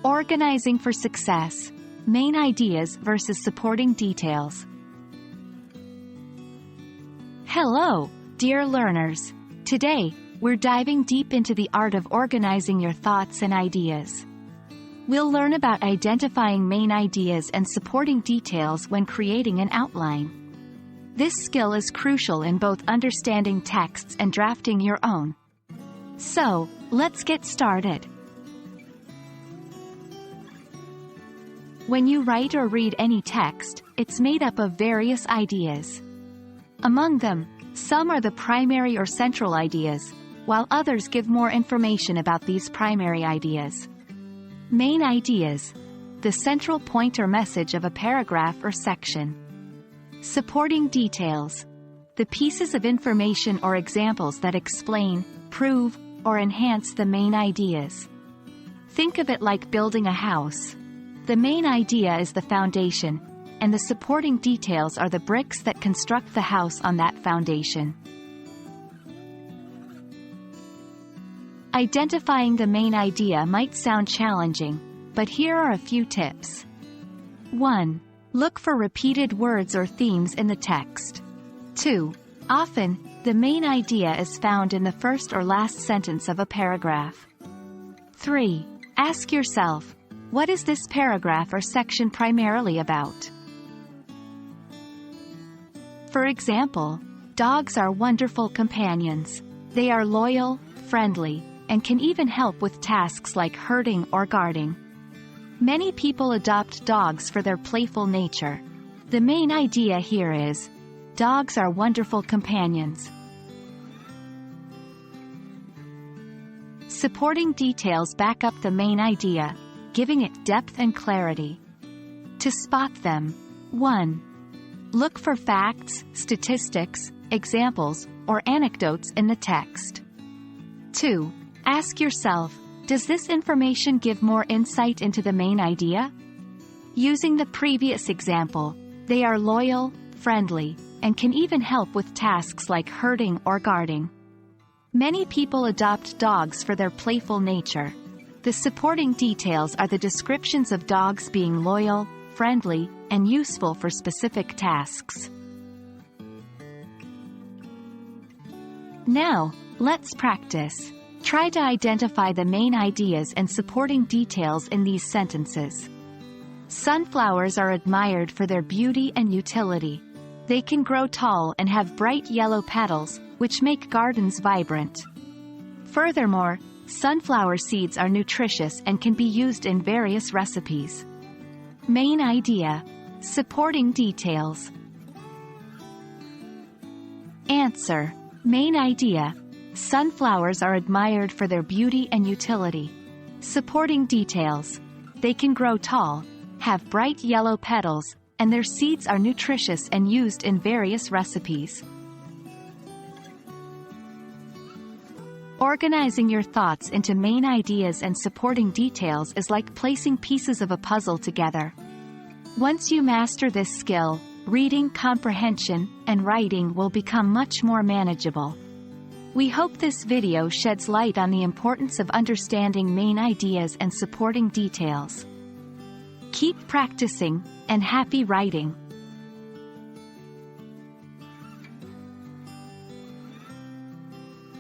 Organizing for success. Main ideas versus supporting details. Hello, dear learners. Today, we're diving deep into the art of organizing your thoughts and ideas. We'll learn about identifying main ideas and supporting details when creating an outline. This skill is crucial in both understanding texts and drafting your own. So, let's get started. When you write or read any text, it's made up of various ideas. Among them, some are the primary or central ideas, while others give more information about these primary ideas. Main ideas: the central point or message of a paragraph or section. Supporting details: the pieces of information or examples that explain, prove, or enhance the main ideas. Think of it like building a house. The main idea is the foundation, and the supporting details are the bricks that construct the house on that foundation. Identifying the main idea might sound challenging, but here are a few tips. 1. Look for repeated words or themes in the text. 2. Often, the main idea is found in the first or last sentence of a paragraph. 3. Ask yourself, what is this paragraph or section primarily about? For example, dogs are wonderful companions. They are loyal, friendly, and can even help with tasks like herding or guarding. Many people adopt dogs for their playful nature. The main idea here is, dogs are wonderful companions. Supporting details back up the main idea, giving it depth and clarity. To spot them: 1. Look for facts, statistics, examples, or anecdotes in the text. 2. Ask yourself, does this information give more insight into the main idea? Using the previous example, they are loyal, friendly, and can even help with tasks like herding or guarding. Many people adopt dogs for their playful nature. The supporting details are the descriptions of dogs being loyal, friendly, and useful for specific tasks. Now, let's practice. Try to identify the main ideas and supporting details in these sentences. Sunflowers are admired for their beauty and utility. They can grow tall and have bright yellow petals, which make gardens vibrant. Furthermore, sunflower seeds are nutritious and can be used in various recipes. Main idea. Supporting details. Answer. Main idea. Sunflowers are admired for their beauty and utility. Supporting details. They can grow tall, have bright yellow petals, and their seeds are nutritious and used in various recipes. Organizing your thoughts into main ideas and supporting details is like placing pieces of a puzzle together. Once you master this skill, reading comprehension and writing will become much more manageable. We hope this video sheds light on the importance of understanding main ideas and supporting details. Keep practicing, and happy writing!